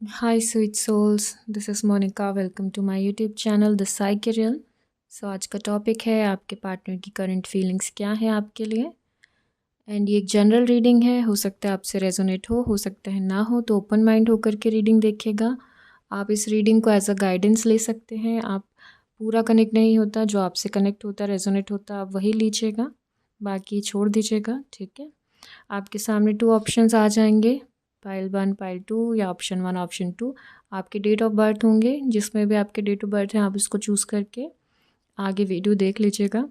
Hi, sweet souls. This is Monica. Welcome to my YouTube channel, The Psyche सो आज का topic है आपके partner की करंट फीलिंग्स क्या है आपके लिए। एंड ये एक जनरल रीडिंग है, हो सकता है आपसे रेजोनेट हो सकता है ना हो, तो ओपन माइंड होकर के रीडिंग देखिएगा। आप इस रीडिंग को एज अ गाइडेंस ले सकते हैं। आप पूरा कनेक्ट नहीं होता, जो आपसे कनेक्ट होता रेजोनेट होता आप वही लीजिएगा, बाकी छोड़ दीजिएगा। ठीक है, आपके सामने टू ऑप्शंस आ जाएंगे, पाइल 1 पाइल 2 या ऑप्शन 1 ऑप्शन 2। आपके डेट ऑफ बर्थ होंगे, जिसमें भी आपके डेट ऑफ बर्थ है आप इसको चूज़ करके आगे वीडियो देख लीजिएगा।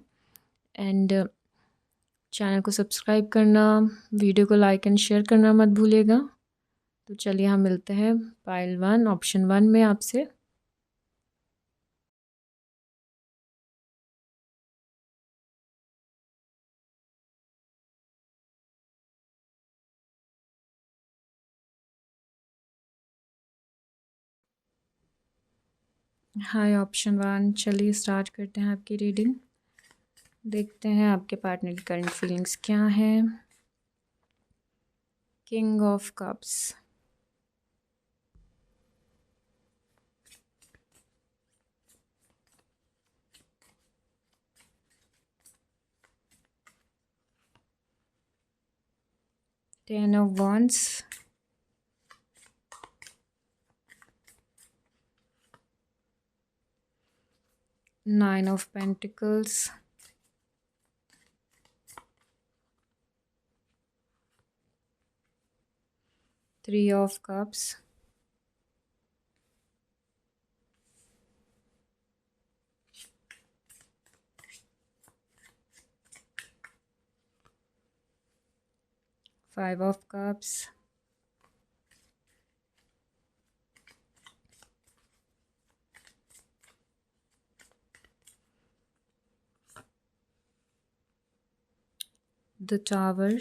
एंड चैनल को सब्सक्राइब करना, वीडियो को लाइक एंड शेयर करना मत भूलिएगा। तो चलिए हम मिलते हैं पाइल 1 ऑप्शन 1 में आपसे। हाय ऑप्शन 1, चलिए स्टार्ट करते हैं आपकी रीडिंग। देखते हैं आपके पार्टनर की करंट फीलिंग्स क्या है। King of cups, 10 of wands, 9 of pentacles, 3 of cups, 5 of cups, the tower,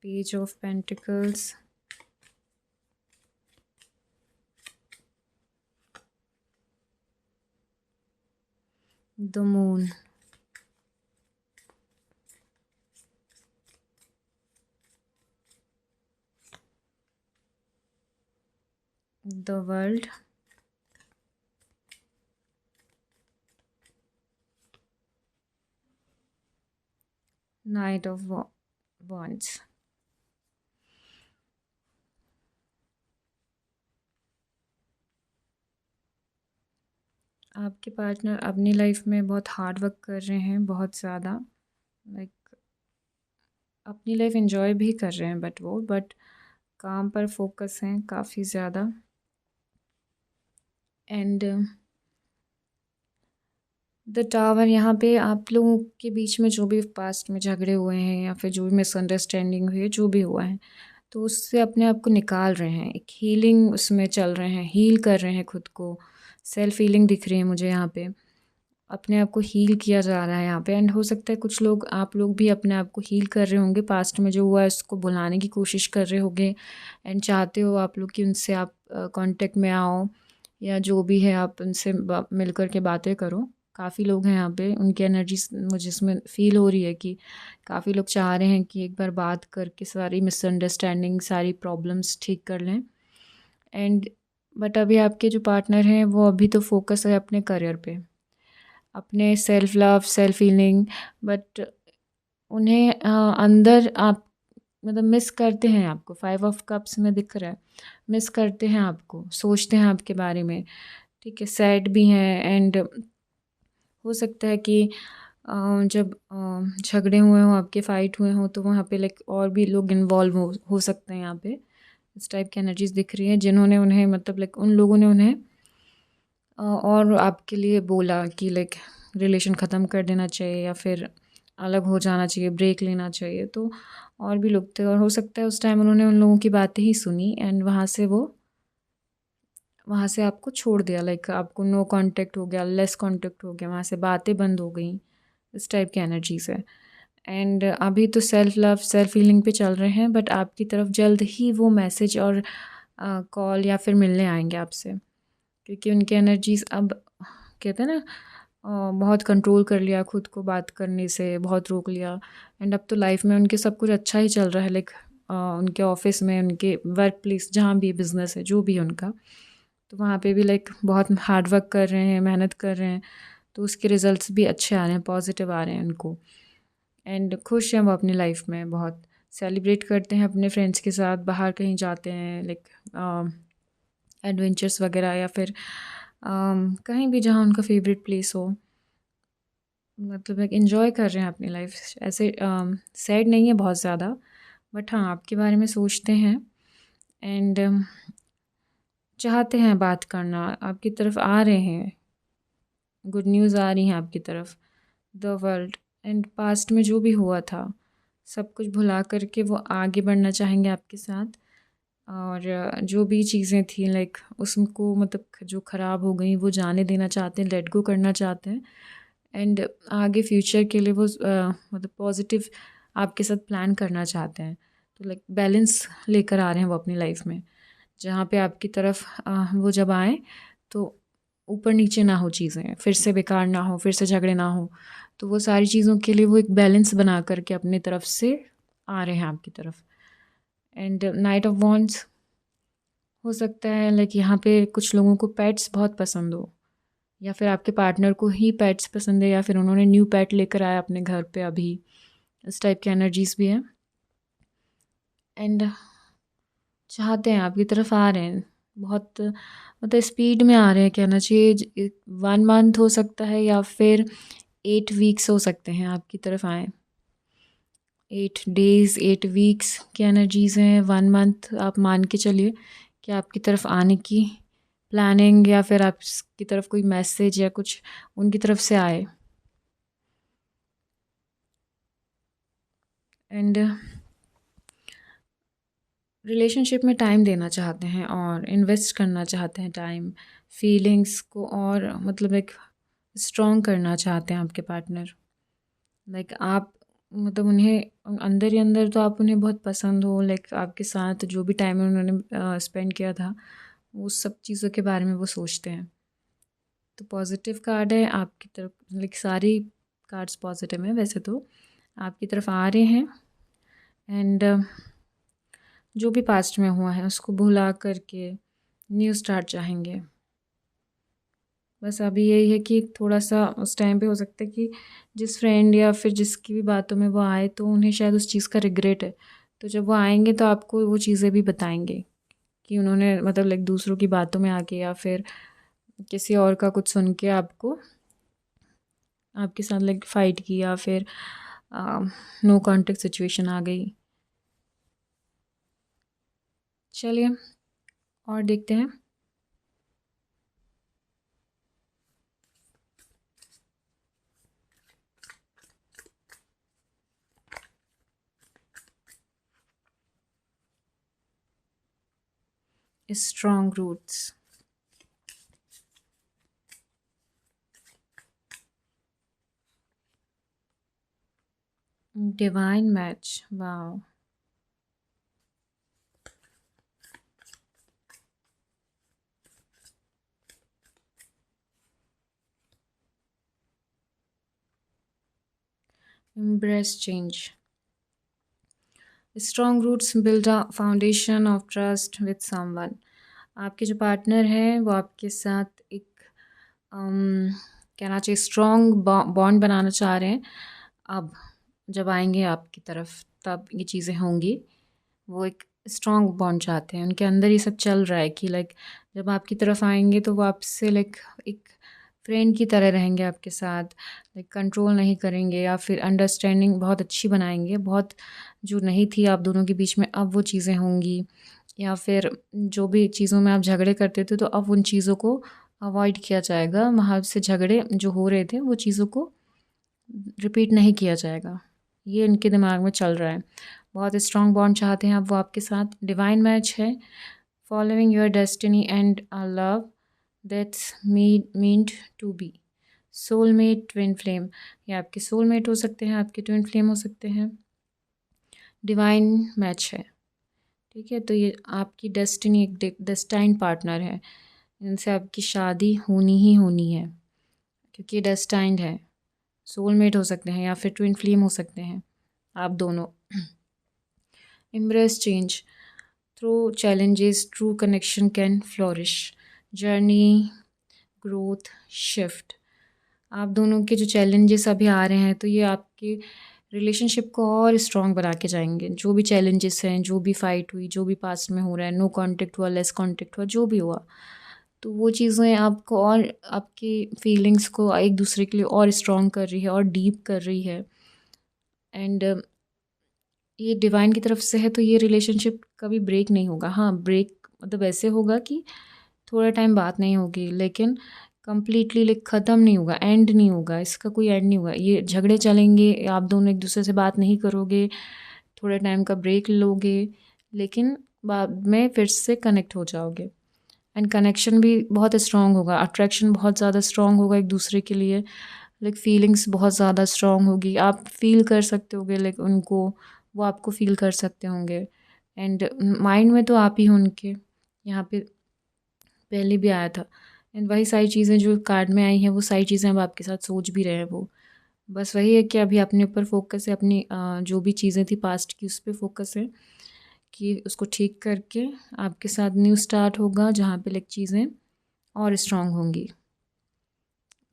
page of pentacles, the moon, the world, knight of wands। आपके पार्टनर अपनी लाइफ में बहुत हार्ड वर्क कर रहे हैं, बहुत ज़्यादा, लाइक अपनी लाइफ एंजॉय भी कर रहे हैं, बट काम पर फोकस हैं काफ़ी ज़्यादा। एंड द टावर, यहाँ पे आप लोगों के बीच में जो भी पास्ट में झगड़े हुए हैं या फिर जो भी मिसअंडरस्टैंडिंग हुई है, जो भी हुआ है, तो उससे अपने आप को निकाल रहे हैं, एक हीलिंग उसमें चल रहे हैं, हील कर रहे हैं खुद को। सेल्फ हीलिंग दिख रही है मुझे यहाँ पे, अपने आप को हील किया जा रहा है यहाँ पे। एंड हो सकता है कुछ लोग, आप लोग भी अपने आप को हील कर रहे होंगे, पास्ट में जो हुआ है उसको भुलाने की कोशिश कर रहे होंगे। एंड चाहते हो आप लोग कि उनसे आप कांटेक्ट में आओ, या जो भी है आप उनसे मिल कर के बातें करो। काफ़ी लोग हैं यहाँ पे, उनकी एनर्जी मुझे इसमें फ़ील हो रही है कि काफ़ी लोग चाह रहे हैं कि एक बार बात करके सारी मिसअंडरस्टैंडिंग, सारी प्रॉब्लम्स ठीक कर लें। एंड बट अभी आपके जो पार्टनर हैं वो अभी तो फोकस है अपने करियर पे, अपने self love, self healing. But उन्हें अंदर आप मतलब मिस करते हैं आपको, 5 ऑफ कप्स में दिख रहा है, मिस करते हैं आपको, सोचते हैं आपके बारे में। ठीक है, सैड भी हैं। एंड हो सकता है कि जब झगड़े हुए हों आपके, फ़ाइट हुए हों, तो वहाँ पे लाइक और भी लोग इन्वॉल्व हो सकते हैं यहाँ पे। इस टाइप की एनर्जीज दिख रही हैं, जिन्होंने उन्हें मतलब लाइक उन लोगों ने उन्हें और आपके लिए बोला कि लाइक रिलेशन ख़त्म कर देना चाहिए या फिर अलग हो जाना चाहिए, ब्रेक लेना चाहिए। तो और भी लोग थे, और हो सकता है उस टाइम उन्होंने उन लोगों की बातें ही सुनी, एंड वहाँ से आपको छोड़ दिया, लाइक आपको नो कांटेक्ट हो गया, लेस कांटेक्ट हो गया, वहाँ से बातें बंद हो गई। इस टाइप की एनर्जीज है। एंड अभी तो सेल्फ लव, सेल्फ हीलिंग पे चल रहे हैं, बट आपकी तरफ जल्द ही वो मैसेज और कॉल या फिर मिलने आएंगे आपसे, क्योंकि उनकी एनर्जीज अब कहते हैं ना, बहुत कंट्रोल कर लिया खुद को बात करने से, बहुत रोक लिया। एंड अब तो लाइफ में उनके सब कुछ अच्छा ही चल रहा है, लाइक उनके ऑफिस में, उनके वर्क प्लेस, जहाँ भी बिज़नेस है, जो भी है उनका, तो वहाँ पे भी लाइक बहुत हार्ड वर्क कर रहे हैं, मेहनत कर रहे हैं, तो उसके रिजल्ट्स भी अच्छे आ रहे हैं, पॉजिटिव आ रहे हैं उनको। एंड खुश हैं वो अपनी लाइफ में, बहुत सेलिब्रेट करते हैं अपने फ्रेंड्स के साथ, बाहर कहीं जाते हैं, लाइक एडवेंचर्स वगैरह, या फिर कहीं भी जहाँ उनका फेवरेट प्लेस हो, मतलब एक इन्जॉय कर रहे हैं अपनी लाइफ। ऐसे सैड नहीं है बहुत ज़्यादा, बट हाँ आपके बारे में सोचते हैं। एंड चाहते हैं बात करना, आपकी तरफ आ रहे हैं, गुड न्यूज़ आ रही हैं आपकी तरफ, द वर्ल्ड। एंड पास्ट में जो भी हुआ था सब कुछ भुला करके वो आगे बढ़ना चाहेंगे आपके साथ। और जो भी चीज़ें थी लाइक उसको, मतलब जो ख़राब हो गई वो जाने देना चाहते हैं, लेट गो करना चाहते हैं। एंड आगे फ्यूचर के लिए वो मतलब पॉजिटिव आपके साथ प्लान करना चाहते हैं। तो लाइक बैलेंस लेकर आ रहे हैं वो अपनी लाइफ में, जहाँ पे आपकी तरफ वो जब आएँ तो ऊपर नीचे ना हो चीज़ें, फिर से बेकार ना हो, फिर से झगड़े ना हो। तो वो सारी चीज़ों के लिए वो एक बैलेंस बना करके अपनी तरफ से आ रहे हैं आपकी तरफ। एंड नाइट ऑफ वॉन्ड्स हो सकता है लाइक यहाँ पे कुछ लोगों को पेट्स बहुत पसंद हो, या फिर आपके पार्टनर को ही पेट्स पसंद है, या फिर उन्होंने न्यू पेट लेकर आया अपने घर पे अभी, इस टाइप की एनर्जीज भी हैं। एंड चाहते हैं आपकी तरफ आ रहे हैं, बहुत मतलब स्पीड में आ रहे हैं कहना चाहिए। 1 मंथ हो सकता है, या फिर 8 वीक्स हो सकते हैं आपकी तरफ आए। 8 डेज़ 8 वीक्स की एनर्जीज़ हैं, 1 मंथ आप मान के चलिए कि आपकी तरफ आने की प्लानिंग, या फिर आपकी तरफ कोई मैसेज या कुछ उनकी तरफ से आए। एंड रिलेशनशिप में टाइम देना चाहते हैं और इन्वेस्ट करना चाहते हैं टाइम, फीलिंग्स को और मतलब एक स्ट्रॉन्ग करना चाहते हैं आपके पार्टनर। लाइक आप मतलब उन्हें अंदर ही अंदर तो आप उन्हें बहुत पसंद हो, लाइक आपके साथ जो भी टाइम उन्होंने स्पेंड किया था, वो सब चीज़ों के बारे में वो सोचते हैं। तो पॉजिटिव कार्ड है आपकी तरफ, लाइक सारी कार्ड्स पॉजिटिव हैं वैसे तो, आपकी तरफ आ रहे हैं। एंड जो भी पास्ट में हुआ है उसको भुला करके न्यू स्टार्ट चाहेंगे। बस अभी यही है कि थोड़ा सा उस टाइम पे हो सकता है कि जिस फ्रेंड या फिर जिसकी भी बातों में वो आए तो उन्हें शायद उस चीज़ का रिग्रेट है। तो जब वो आएंगे तो आपको वो चीज़ें भी बताएंगे कि उन्होंने मतलब लाइक दूसरों की बातों में आके, या फिर किसी और का कुछ सुन के आपको, आपके साथ लाइक फ़ाइट की, या फिर नो कॉन्टेक्ट सिचुएशन आ गई। चलिए और देखते हैं। Strong roots, divine match, wow. embrace change, strong roots build a foundation of trust with someone. आपके जो पार्टनर हैं वो आपके साथ एक कहना चाहिए स्ट्रॉन्ग बॉन्ड बनाना चाह रहे हैं। अब जब आएंगे आपकी तरफ तब ये चीज़ें होंगी। वो एक स्ट्रॉन्ग बॉन्ड चाहते हैं, उनके अंदर ये सब चल रहा है कि लाइक जब आपकी तरफ आएंगे तो वो आपसे लाइक एक फ्रेंड की तरह रहेंगे आपके साथ, लाइक कंट्रोल नहीं करेंगे, या फिर अंडरस्टैंडिंग बहुत अच्छी बनाएंगे। बहुत जो नहीं थी आप दोनों के बीच में अब वो चीज़ें होंगी, या फिर जो भी चीज़ों में आप झगड़े करते थे तो अब उन चीज़ों को अवॉइड किया जाएगा। वहाँ से झगड़े जो हो रहे थे वो चीज़ों को रिपीट नहीं किया जाएगा, ये इनके दिमाग में चल रहा है। बहुत स्ट्रॉन्ग बॉन्ड चाहते हैं अब वो आपके साथ। डिवाइन मैच है, following your destiny and a love that's meant to be. Soulmate, twin flame, ये आपके सोलमेट हो सकते हैं, आपके ट्विन फ्लेम हो सकते हैं। डिवाइन मैच है, ठीक है। तो ये आपकी डेस्टिनी, एक डेस्टाइन्ड पार्टनर है, इनसे आपकी शादी होनी ही होनी है। क्योंकि ये डेस्टाइंड है, सोलमेट हो सकते हैं या फिर ट्विन फ्लेम हो सकते हैं आप दोनों। Embrace change through challenges, true connection can flourish. Journey, growth, shift. आप दोनों के जो चैलेंजेस अभी आ रहे हैं तो ये आपके रिलेशनशिप को और स्ट्रॉन्ग बना के जाएंगे। जो भी चैलेंजेस हैं, जो भी फाइट हुई, जो भी पास्ट में हो रहा है, नो कांटेक्ट हुआ, लेस कांटेक्ट हुआ, जो भी हुआ, तो वो चीज़ें आपको और आपकी फीलिंग्स को एक दूसरे के लिए और स्ट्रॉन्ग कर रही है और डीप कर रही है। एंड ये डिवाइन की तरफ से है, तो ये रिलेशनशिप कभी ब्रेक नहीं होगा। हाँ, ब्रेक मतलब ऐसे होगा कि थोड़ा टाइम बात नहीं होगी, लेकिन कम्प्लीटली लाइक ख़त्म नहीं होगा, एंड नहीं होगा, इसका कोई एंड नहीं होगा। ये झगड़े चलेंगे, आप दोनों एक दूसरे से बात नहीं करोगे, थोड़े टाइम का ब्रेक लोगे, लेकिन बाद में फिर से कनेक्ट हो जाओगे। एंड कनेक्शन भी बहुत स्ट्रॉन्ग होगा, अट्रैक्शन बहुत ज़्यादा स्ट्रॉन्ग होगा एक दूसरे के लिए, लाइक फीलिंग्स बहुत ज़्यादा स्ट्रॉन्ग होगी, आप फील कर सकते होगे लाइक उनको, वो आपको फील कर सकते होंगे। एंड माइंड में तो आप ही हो उनके, यहाँ पे पहले भी आया था। एंड वही सारी चीज़ें जो कार्ड में आई हैं, वो सारी चीज़ें अब आपके साथ सोच भी रहे हैं वो। बस वही है कि अभी अपने ऊपर फोकस है, अपनी जो भी चीज़ें थी पास्ट की उस पर फोकस है कि उसको ठीक करके आपके साथ न्यू स्टार्ट होगा, जहाँ पे लाइक चीज़ें और स्ट्रांग होंगी।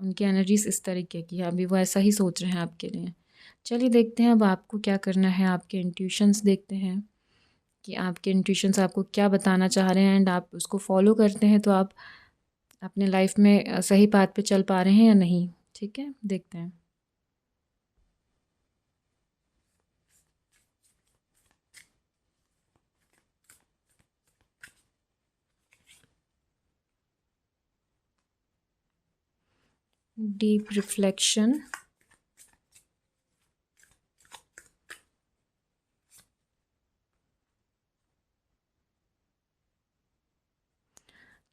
उनकी एनर्जीज इस तरीके की है, अभी वो ऐसा ही सोच रहे हैं आपके लिए। चलिए देखते हैं अब आपको क्या करना है, आपके इंट्यूशंस देखते हैं कि आपके इंट्यूशंस आपको क्या बताना चाह रहे हैं। एंड आप उसको फॉलो करते हैं तो आप अपने लाइफ में सही पाथ पे चल पा रहे हैं या नहीं। ठीक है, देखते हैं। Deep reflection,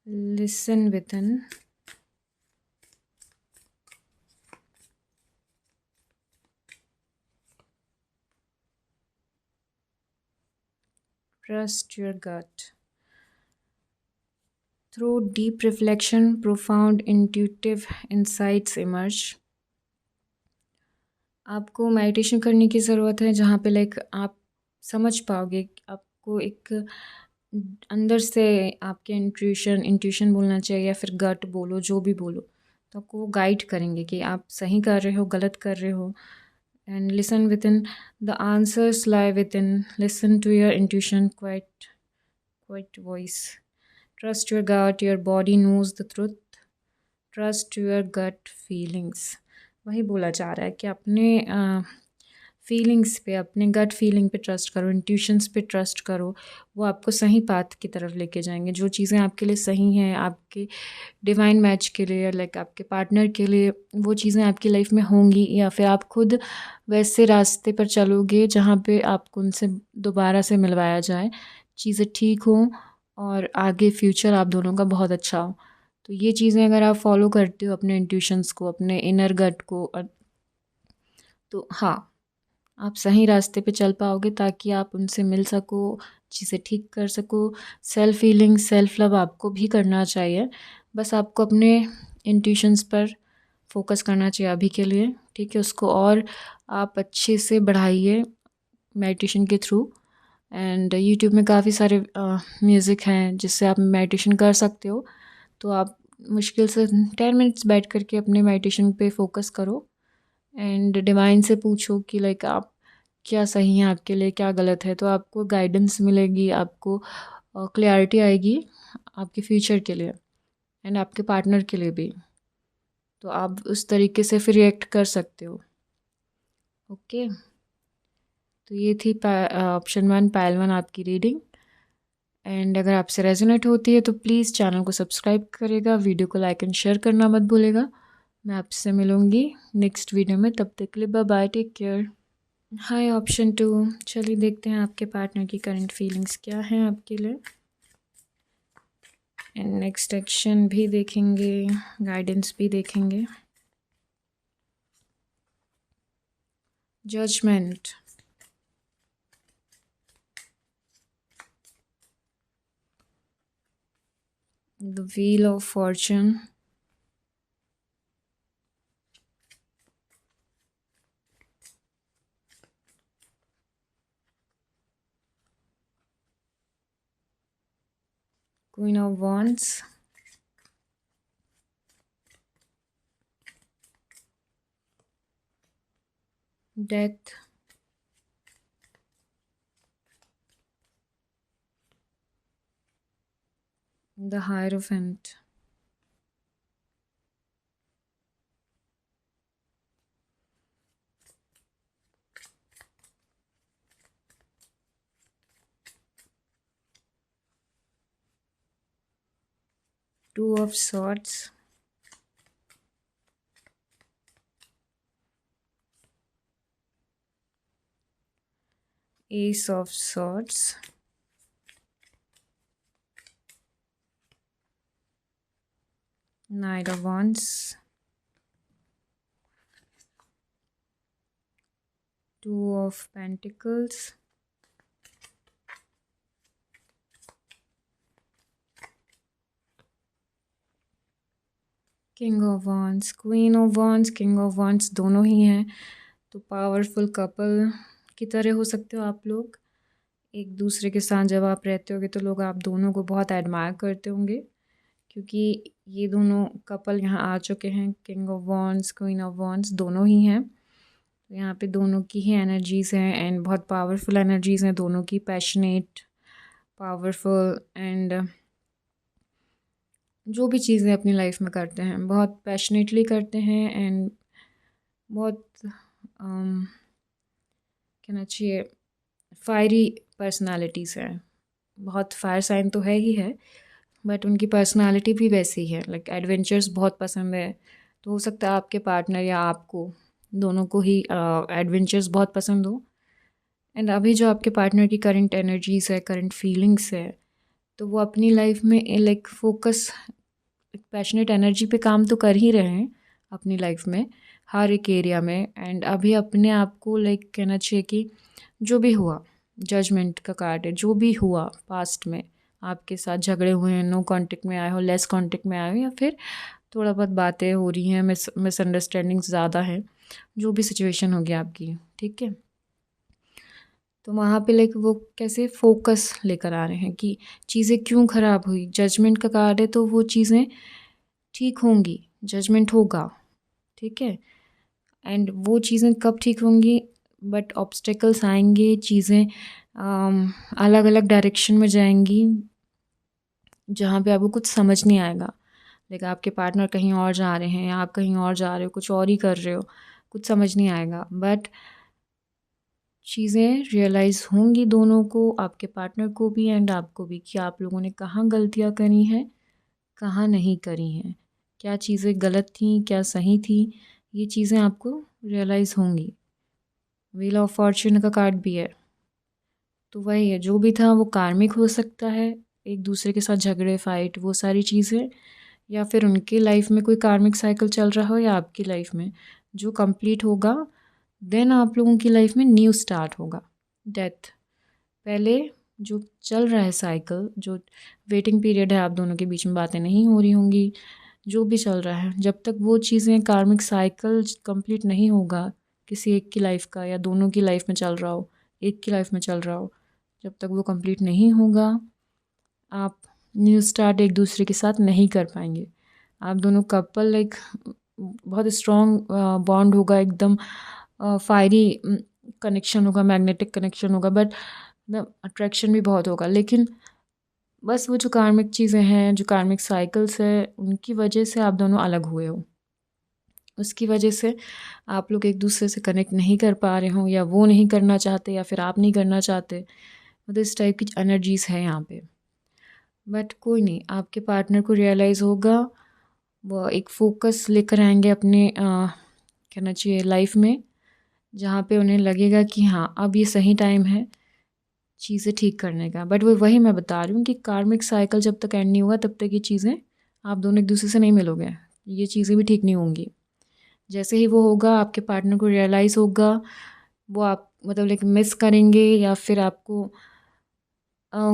listen with in, trust your gut. Through deep reflection, profound intuitive insights emerge. आपको मेडिटेशन करने की ज़रूरत है, जहाँ पे लाइक आप समझ पाओगे, आपको एक अंदर से आपके इंट्यूशन बोलना चाहिए या फिर गट बोलो, जो भी बोलो, तो आपको वो गाइड करेंगे कि आप सही कर रहे हो, गलत कर रहे हो। And listen within, the answers lie within, listen to your intuition, quiet voice. Trust your gut, your body knows the truth, trust your gut feelings. वही बोला जा रहा है कि अपने फीलिंग्स पे, अपने गट फीलिंग पे ट्रस्ट करो, इंट्यूशंस पे ट्रस्ट करो, वो आपको सही पाथ की तरफ लेके जाएंगे। जो चीज़ें आपके लिए सही हैं, आपके डिवाइन मैच के लिए, लाइक आपके पार्टनर के लिए, वो चीज़ें आपकी लाइफ में होंगी, या फिर आप खुद वैसे रास्ते पर चलोगे जहाँ पे आपको उनसे दोबारा से मिलवाया जाए, चीज़ें ठीक हों और आगे फ्यूचर आप दोनों का बहुत अच्छा हो। तो ये चीज़ें अगर आप फॉलो करते हो अपने इंट्यूशंस को, अपने इनर गट को, तो हाँ, आप सही रास्ते पे चल पाओगे, ताकि आप उनसे मिल सको, चीज़ें ठीक कर सको। सेल्फ हीलिंग, सेल्फ लव आपको भी करना चाहिए, बस आपको अपने इंट्यूशंस पर फोकस करना चाहिए अभी के लिए। ठीक है, उसको और आप अच्छे से बढ़ाइए मेडिटेशन के थ्रू। एंड यूट्यूब में काफ़ी सारे म्यूज़िक हैं जिससे आप मेडिटेशन कर सकते हो। तो आप मुश्किल से 10 मिनट्स बैठ करके अपने मेडिटेशन पे फोकस करो एंड डिवाइन से पूछो कि लाइक आप क्या सही है आपके लिए, क्या गलत है, तो आपको गाइडेंस मिलेगी, आपको क्लैरिटी आएगी आपके फ्यूचर के लिए एंड आपके पार्टनर के लिए भी। तो आप उस तरीके से फिर रिएक्ट कर सकते हो। ओके, तो ये थी ऑप्शन 1, पायल 1 आपकी रीडिंग। एंड अगर आपसे रेजोनेट होती है तो प्लीज़ चैनल को सब्सक्राइब करेगा, वीडियो को लाइक एंड शेयर करना मत भूलेगा। मैं आपसे मिलूँगी नेक्स्ट वीडियो में, तब तक के लिए बाय बाय, टेक केयर। हाय ऑप्शन 2, चलिए देखते हैं आपके पार्टनर की करंट फीलिंग्स क्या हैं आपके लिए। एंड नेक्स्ट एक्शन भी देखेंगे, गाइडेंस भी देखेंगे। Judgement, the wheel of fortune, Queen of Wands, Death, the Hierophant, Two of Swords, Ace of Swords, Knight of Wands, Two of Pentacles, King of Wands, Queen of Wands, King of Wands दोनों ही हैं। तो powerful couple की तरह हो सकते हो आप लोग। एक दूसरे के साथ जब आप रहते होगे तो लोग आप दोनों को बहुत एडमायर करते होंगे, क्योंकि ये दोनों कपल यहाँ आ चुके हैं। King of wands, queen of wands दोनों ही हैं। तो यहाँ पे दोनों की ही एनर्जीज़ हैं एंड बहुत पावरफुल एनर्जीज़ हैं दोनों की। पैशनेट, पावरफुल एंड जो भी चीज़ें अपनी लाइफ में करते हैं बहुत पैशनेटली करते हैं एंड बहुत कहना चाहिए फायरी पर्सनालिटीज़ हैं। बहुत फायर साइन तो है ही है, बट उनकी पर्सनालिटी भी वैसी है। लाइक एडवेंचर्स बहुत पसंद है। तो हो सकता है आपके पार्टनर या आपको दोनों को ही एडवेंचर्स बहुत पसंद हो। एंड अभी जो आपके पार्टनर की करंट एनर्जीज़ है, करंट फीलिंग्स है, तो वो अपनी लाइफ में लाइक फोकस पैशनेट एनर्जी पे काम तो कर ही रहे हैं अपनी लाइफ में हर एक एरिया में। एंड अभी अपने आप को लाइक कहना चाहिए कि जो भी हुआ, जजमेंट का कार्ड है, जो भी हुआ पास्ट में आपके साथ झगड़े हुए हैं, नो कांटेक्ट में आए हो, लेस कांटेक्ट में आए हो, या फिर थोड़ा बहुत बातें हो रही हैं, मिसअंडरस्टैंडिंग ज़्यादा है, जो भी सिचुएशन होगी आपकी, ठीक है। तो वहाँ पे लाइक वो कैसे फोकस लेकर आ रहे हैं कि चीज़ें क्यों ख़राब हुई। जजमेंट का कार्ड है तो वो चीज़ें ठीक होंगी, जजमेंट होगा, ठीक है। एंड वो चीज़ें कब ठीक होंगी, बट ऑब्स्टेकल्स आएंगे, चीज़ें अलग अलग डायरेक्शन में जाएंगी जहाँ पे आपको कुछ समझ नहीं आएगा। लाइक आपके पार्टनर कहीं और जा रहे हैं, आप कहीं और जा रहे हो, कुछ और ही कर रहे हो, कुछ समझ नहीं आएगा। बट चीज़ें रियलाइज़ होंगी दोनों को, आपके पार्टनर को भी एंड आपको भी, कि आप लोगों ने कहाँ गलतियाँ करी हैं, कहाँ नहीं करी हैं, क्या चीज़ें गलत थी, क्या सही थी। ये चीज़ें आपको रियलाइज़ होंगी। व्हील ऑफ फॉर्च्यून का कार्ड भी है। तो वही है, जो भी था वो कार्मिक हो सकता है, एक दूसरे के साथ झगड़े, फाइट, वो सारी चीज़ें, या फिर उनकी लाइफ में कोई कार्मिक साइकिल चल रहा हो, या आपकी लाइफ में जो कंप्लीट होगा, देन आप लोगों की लाइफ में न्यू स्टार्ट होगा। डेथ, पहले जो चल रहा है साइकिल, जो वेटिंग पीरियड है, आप दोनों के बीच में बातें नहीं हो रही होंगी, जो भी चल रहा है, जब तक वो चीज़ें कार्मिक साइकिल कंप्लीट नहीं होगा किसी एक की लाइफ का, या दोनों की लाइफ में चल रहा हो, एक की लाइफ में चल रहा हो, जब तक वो कंप्लीट नहीं होगा, आप न्यू स्टार्ट एक दूसरे के साथ नहीं कर पाएंगे। आप दोनों कपल लाइक बहुत स्ट्रॉन्ग बॉन्ड होगा, एकदम फायरी कनेक्शन होगा, मैग्नेटिक कनेक्शन होगा, बट अट्रैक्शन भी बहुत होगा। लेकिन बस वो जो कार्मिक चीज़ें हैं, जो कार्मिक साइकिल्स है, उनकी वजह से आप दोनों अलग हुए हो। उसकी वजह से आप लोग एक दूसरे से कनेक्ट नहीं कर पा रहे हो, या वो नहीं करना चाहते, या फिर आप नहीं करना चाहते। मतलब इस टाइप की एनर्जीज़ है यहाँ पे। बट कोई नहीं, आपके पार्टनर को रियलाइज़ होगा, वो एक फोकस लेकर आएंगे अपने कहना चाहिए लाइफ में, जहाँ पे उन्हें लगेगा कि हाँ अब ये सही टाइम है चीज़ें ठीक करने का। बट वो वही मैं बता रही हूँ कि कार्मिक साइकिल जब तक एंड नहीं होगा तब तक ये चीज़ें, आप दोनों एक दूसरे से नहीं मिलोगे, ये चीज़ें भी ठीक नहीं होंगी। जैसे ही वो होगा, आपके पार्टनर को रियलाइज़ होगा, वो आप मतलब लाइक मिस करेंगे, या फिर आपको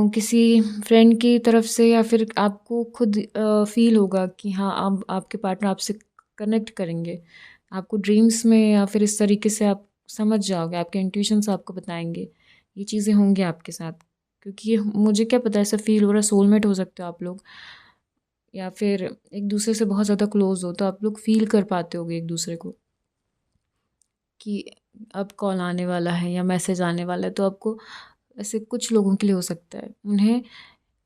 किसी फ्रेंड की तरफ से, या फिर आपको खुद फील होगा कि हाँ अब आपके पार्टनर आपसे कनेक्ट करेंगे, आपको ड्रीम्स में, या फिर इस तरीके से आप समझ जाओगे, आपके इंट्यूशंस आपको बताएंगे, ये चीज़ें होंगी आपके साथ। क्योंकि मुझे क्या पता ऐसा फ़ील हो रहा है, सोलमेट हो सकते हो आप लोग, या फिर एक दूसरे से बहुत ज़्यादा क्लोज़ हो, तो आप लोग फ़ील कर पाते होगे एक दूसरे को कि अब कॉल आने वाला है या मैसेज आने वाला है। तो आपको ऐसे कुछ लोगों के लिए हो सकता है, उन्हें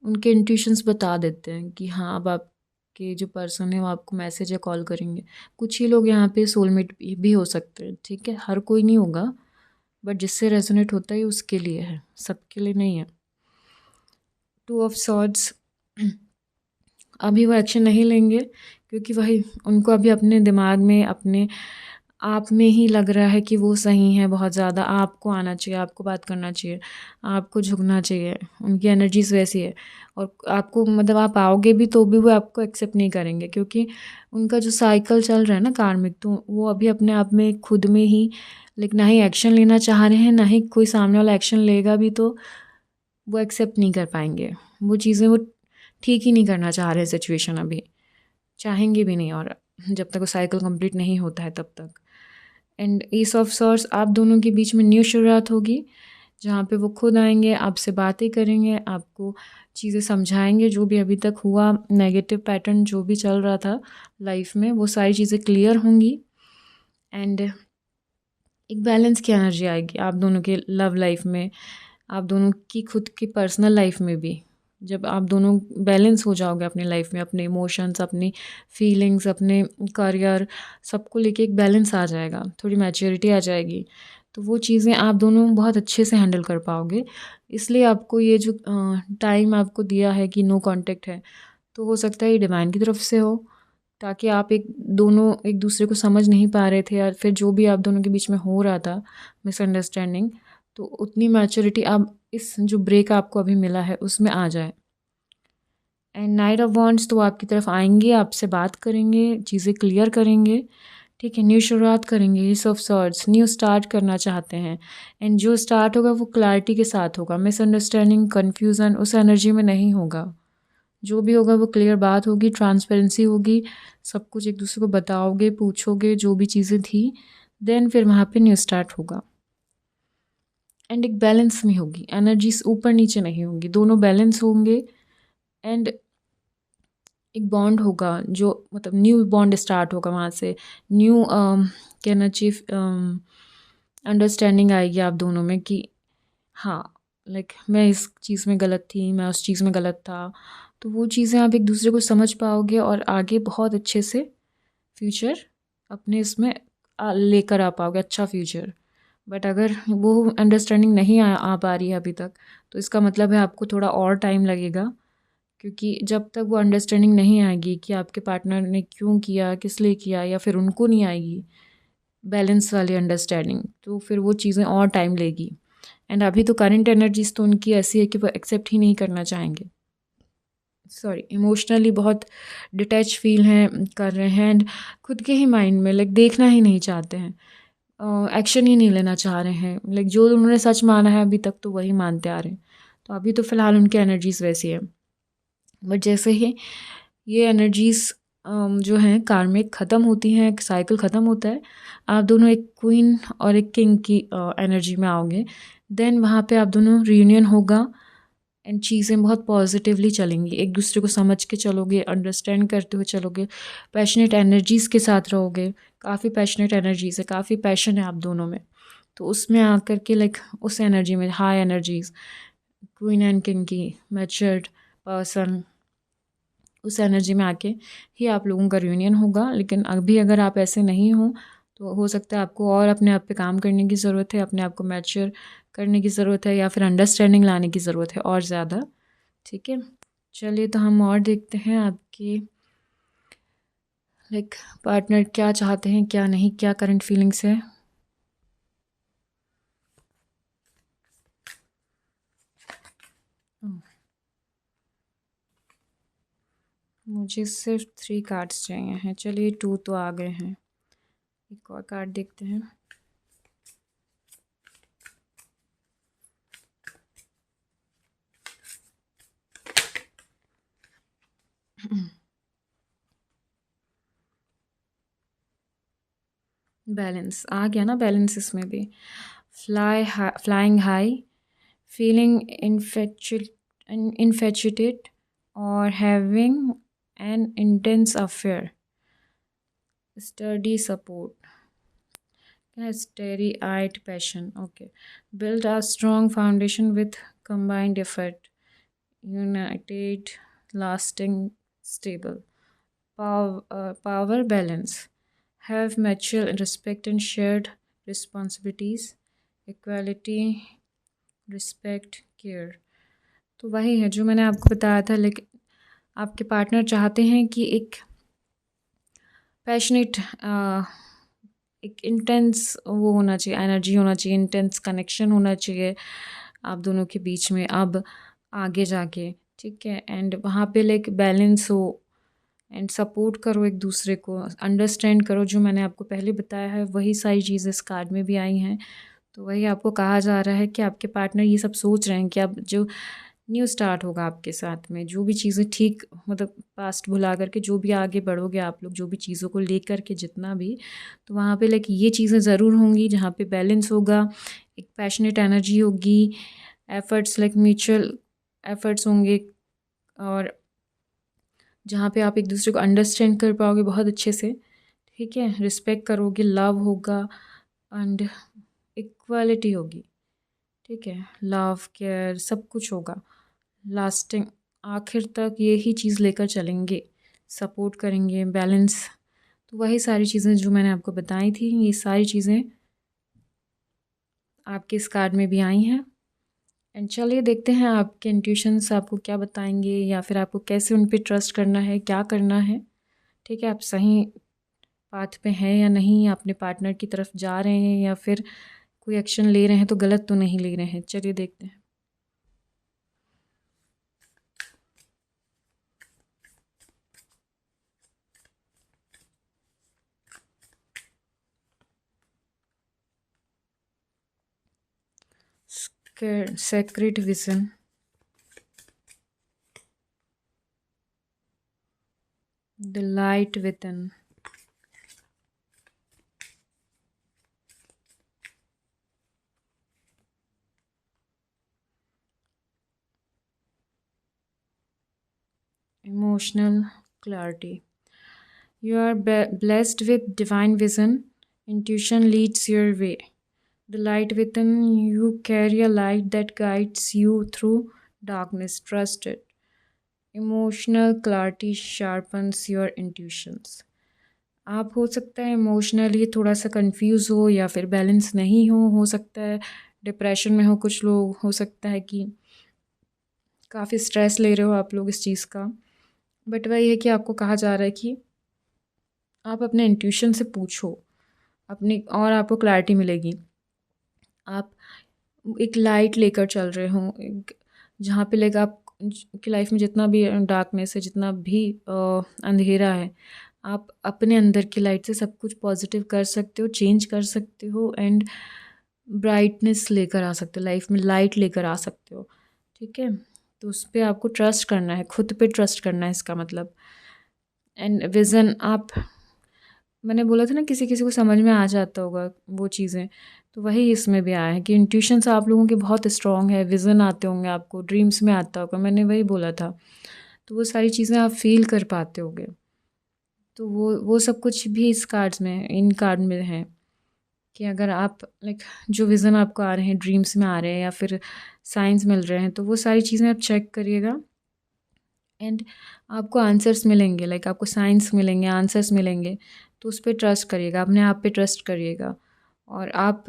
उनके इंट्यूशंस बता देते हैं कि हाँ, अब आपके जो पर्सन है वो आपको मैसेज या कॉल करेंगे। कुछ ही लोग यहाँ पे सोलमेट भी हो सकते हैं, ठीक है? हर कोई नहीं होगा, बट जिससे रेजोनेट होता है ये उसके लिए है, सबके लिए नहीं है। टू ऑफ सॉर्ड्स, अभी वो एक्शन नहीं लेंगे क्योंकि वही उनको अभी अपने दिमाग में, अपने आप में ही लग रहा है कि वो सही है बहुत ज़्यादा, आपको आना चाहिए, आपको बात करना चाहिए, आपको झुकना चाहिए। उनकी एनर्जीज वैसी है, और आपको मतलब आप आओगे भी तो भी वो आपको एक्सेप्ट नहीं करेंगे, क्योंकि उनका जो साइकिल चल रहा है ना कार्मिक, तो वो अभी अपने आप में खुद में ही, लेकिन ना ही एक्शन लेना चाह रहे हैं, ना ही कोई सामने वाला एक्शन लेगा भी तो वो एक्सेप्ट नहीं कर पाएंगे। वो चीज़ें वो ठीक ही नहीं करना चाह रहे सिचुएशन, अभी चाहेंगे भी नहीं, और जब तक वो साइकिल कंप्लीट नहीं होता है तब तक। एंड एस ऑफ सॉर्ड्स, आप दोनों के बीच में न्यू शुरुआत होगी, जहाँ पे वो खुद आएंगे, आपसे बातें करेंगे, आपको चीज़ें समझाएंगे, जो भी अभी तक हुआ नेगेटिव पैटर्न जो भी चल रहा था लाइफ में, वो सारी चीज़ें क्लियर होंगी। एंड एक बैलेंस की एनर्जी आएगी आप दोनों के लव लाइफ में, आप दोनों की खुद की पर्सनल लाइफ में भी। जब आप दोनों बैलेंस हो जाओगे अपनी लाइफ में, अपने इमोशंस, अपनी फीलिंग्स, अपने करियर, सबको लेके एक बैलेंस आ जाएगा, थोड़ी मैच्योरिटी आ जाएगी, तो वो चीज़ें आप दोनों बहुत अच्छे से हैंडल कर पाओगे। इसलिए आपको ये जो टाइम आपको दिया है कि नो कांटेक्ट है, तो हो सकता है ये डिवाइन की तरफ से हो, ताकि आप दोनों एक दूसरे को समझ नहीं पा रहे थे, या फिर जो भी आप दोनों के बीच में हो रहा था मिसअंडरस्टैंडिंग, तो उतनी मैच्योरिटी आप इस जो ब्रेक आपको अभी मिला है उसमें आ जाए। एंड नाइट ऑफ वॉन्ड्स, तो आपकी तरफ आएंगे, आपसे बात करेंगे, चीज़ें क्लियर करेंगे, ठीक है, न्यू शुरुआत करेंगे। S of swords, new start करना चाहते हैं, एंड जो स्टार्ट होगा वो क्लैरिटी के साथ होगा, मिसअंडरस्टैंडिंग, कन्फ्यूज़न उस एनर्जी में नहीं होगा। जो भी होगा वो क्लियर बात होगी, ट्रांसपेरेंसी होगी, सब कुछ एक दूसरे को बताओगे, पूछोगे जो भी चीज़ें थी, देन फिर वहाँ पे न्यू स्टार्ट होगा। एंड एक बैलेंस में होगी, एनर्जीज ऊपर नीचे नहीं होंगी, दोनों बैलेंस होंगे। एंड एक बॉन्ड होगा, जो मतलब न्यू बॉन्ड स्टार्ट होगा वहाँ से, न्यू कहना चाहिए अंडरस्टैंडिंग आएगी आप दोनों में कि हाँ, लाइक मैं इस चीज़ में गलत थी, मैं उस चीज़ में गलत था, तो वो चीज़ें आप एक दूसरे को समझ पाओगे, और आगे बहुत अच्छे से फ्यूचर अपने इसमें लेकर आ पाओगे, अच्छा फ्यूचर। बट अगर वो अंडरस्टैंडिंग नहीं आ पा रही है अभी तक, तो इसका मतलब है आपको थोड़ा और टाइम लगेगा, क्योंकि जब तक वो अंडरस्टैंडिंग नहीं आएगी कि आपके पार्टनर ने क्यों किया, किस लिए किया, या फिर उनको नहीं आएगी बैलेंस वाली अंडरस्टैंडिंग, तो फिर वो चीज़ें और टाइम लेगी। एंड अभी तो करंट एनर्जीज तो उनकी ऐसी है कि वो एक्सेप्ट ही नहीं करना चाहेंगे, सॉरी, इमोशनली बहुत डिटैच फील हैं, कर रहे हैं, एंड खुद के ही माइंड में लाइक देखना ही नहीं चाहते हैं, एक्शन ही नहीं लेना चाह रहे हैं, लाइक जो उन्होंने सच माना है अभी तक तो वही मानते आ रहे हैं। तो अभी तो फ़िलहाल उनकी एनर्जीज वैसी है, बट जैसे ही ये एनर्जीज जो हैं कार्मिक ख़त्म होती हैं, एक साइकिल ख़त्म होता है, आप दोनों एक क्वीन और एक किंग की एनर्जी में आओगे, देन वहाँ पे आप दोनों रियूनियन होगा, एंड चीज़ें बहुत पॉजिटिवली चलेंगी, एक दूसरे को समझ के चलोगे, अंडरस्टैंड करते हुए चलोगे, पैशनेट एनर्जीज़ के साथ रहोगे, काफ़ी पैशनेट एनर्जीज़ है, काफ़ी पैशन है आप दोनों में, तो उसमें आकर के लाइक उस एनर्जी में high energies, queen and king की मैच्योर्ड पर्सन, उस एनर्जी में आके ही आप लोगों का रियूनियन होगा। लेकिन अभी अगर आप ऐसे नहीं हो, तो हो सकता है आपको और अपने आप पे काम करने की ज़रूरत है, अपने आप को मैच्योर करने की ज़रूरत है, या फिर अंडरस्टैंडिंग लाने की ज़रूरत है और ज़्यादा, ठीक है। चलिए, तो हम और देखते हैं आपके लाइक पार्टनर क्या चाहते हैं, क्या नहीं, क्या करंट फीलिंग्स है। मुझे सिर्फ 3 कार्ड्स चाहिए हैं, चलिए 2 तो आ गए हैं, एक और कार्ड देखते हैं। बैलेंस आ गया ना, बैलेंस इसमें भी, flying high, feeling infatuated or having an intense affair. Sturdy support. Starry-eyed passion. Okay. Build a strong foundation with combined effort. United, lasting, stable. Power balance. Have mutual respect and shared responsibilities. Equality, respect, care. तो वही है जो मैंने आपको बताया था, लेकिन आपके पार्टनर चाहते हैं कि एक पैशनेट, एक इंटेंस वो होना चाहिए, एनर्जी होना चाहिए, इंटेंस कनेक्शन होना चाहिए आप दोनों के बीच में अब आगे जाके, ठीक है। एंड वहाँ पे लाइक बैलेंस हो एंड सपोर्ट करो एक दूसरे को, अंडरस्टैंड करो। जो मैंने आपको पहले बताया है वही सारी चीज़ें इस कार्ड में भी आई हैं। तो वही आपको कहा जा रहा है कि आपके पार्टनर ये सब सोच रहे हैं कि अब जो न्यू स्टार्ट होगा आपके साथ में, जो भी चीज़ें ठीक, मतलब पास्ट भुला करके जो भी आगे बढ़ोगे आप लोग, जो भी चीज़ों को लेकर के जितना भी, तो वहाँ पे लाइक ये चीज़ें ज़रूर होंगी जहाँ पे बैलेंस होगा, एक पैशनेट एनर्जी होगी, एफर्ट्स लाइक म्यूचुअल एफर्ट्स होंगे, और जहाँ पे आप एक दूसरे को अंडरस्टैंड कर पाओगे बहुत अच्छे से, ठीक है। रिस्पेक्ट करोगे, लव होगा एंड इक्वालिटी होगी, ठीक है। लव, केयर, सब कुछ होगा, लास्टिंग, आखिर तक यही चीज़ लेकर चलेंगे, सपोर्ट करेंगे, बैलेंस। तो वही सारी चीज़ें जो मैंने आपको बताई थी, ये सारी चीज़ें आपके इस कार्ड में भी आई हैं। एंड चलिए देखते हैं आपके इंट्यूशंस आपको क्या बताएंगे, या फिर आपको कैसे उन पे ट्रस्ट करना है, क्या करना है, ठीक है। आप सही पाथ पे हैं या नहीं, अपने पार्टनर की तरफ जा रहे हैं या फिर कोई एक्शन ले रहे हैं तो गलत तो नहीं ले रहे हैं। चलिए देखते हैं। Sacred vision. The light within. Emotional clarity. You are blessed with divine vision. Intuition leads your way. The light within you, carry a light that guides you through darkness. Trust it. Emotional clarity sharpens your intuitions. आप हो सकता है emotionally थोड़ा सा confuse हो या फिर balance नहीं हो सकता है डिप्रेशन में हो कुछ लोग, हो सकता है कि काफ़ी स्ट्रेस ले रहे हो आप लोग इस चीज़ का। बट वही है कि आपको कहा जा रहा है कि आप अपने इंट्यूशन से पूछो अपनी, और आपको क्लैरिटी मिलेगी। आप एक लाइट लेकर चल रहे हो, जहाँ पे लाइक आप की लाइफ में जितना भी डार्कनेस है, जितना भी अंधेरा है, आप अपने अंदर की लाइट से सब कुछ पॉजिटिव कर सकते हो, चेंज कर सकते हो एंड ब्राइटनेस लेकर आ सकते हो, लाइफ में लाइट लेकर आ सकते हो, ठीक है। तो उस पर आपको ट्रस्ट करना है, खुद पे ट्रस्ट करना है इसका मतलब। एंड विज़न, आप, मैंने बोला था ना किसी किसी को समझ में आ जाता होगा वो चीज़ें, तो वही इसमें भी आया है कि इंट्यूशंस आप लोगों के बहुत स्ट्रॉन्ग है, विज़न आते होंगे आपको, ड्रीम्स में आता होगा, मैंने वही बोला था। तो वो सारी चीज़ें आप फील कर पाते होगे। तो वो सब कुछ भी इस कार्ड्स में, इन कार्ड में है कि अगर आप लाइक जो विज़न आपको आ रहे हैं, ड्रीम्स में आ रहे हैं या फिर साइंस मिल रहे हैं, तो वो सारी चीज़ें आप चेक करिएगा एंड आपको आंसर्स मिलेंगे, लाइक आपको साइंस मिलेंगे, आंसर्स मिलेंगे। तो उस पर ट्रस्ट करिएगा, अपने आप पे ट्रस्ट करिएगा, और आप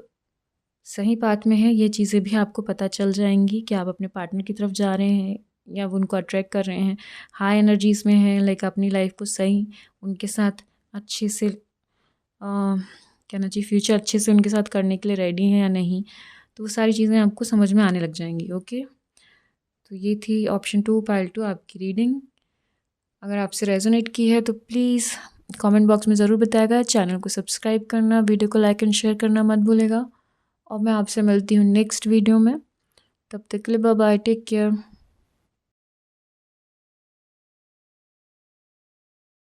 सही पाथ में हैं। ये चीज़ें भी आपको पता चल जाएंगी कि आप अपने पार्टनर की तरफ जा रहे हैं या वो उनको अट्रैक्ट कर रहे हैं, हाई एनर्जीज़ में हैं, लाइक अपनी लाइफ को सही उनके साथ अच्छे से कहना चाहिए फ्यूचर अच्छे से उनके साथ करने के लिए रेडी हैं या नहीं। तो वो सारी चीज़ें आपको समझ में आने लग जाएंगी। ओके, तो ये थी ऑप्शन 2 पाइल 2 आपकी रीडिंग। अगर आपसे रेजोनेट की है तो प्लीज़ कमेंट बॉक्स में ज़रूर बताएगा। चैनल को सब्सक्राइब करना, वीडियो को लाइक एंड शेयर करना मत भूलेगा। और मैं आपसे मिलती हूँ नेक्स्ट वीडियो में। तब तक के लिए बाय बाय, टेक केयर।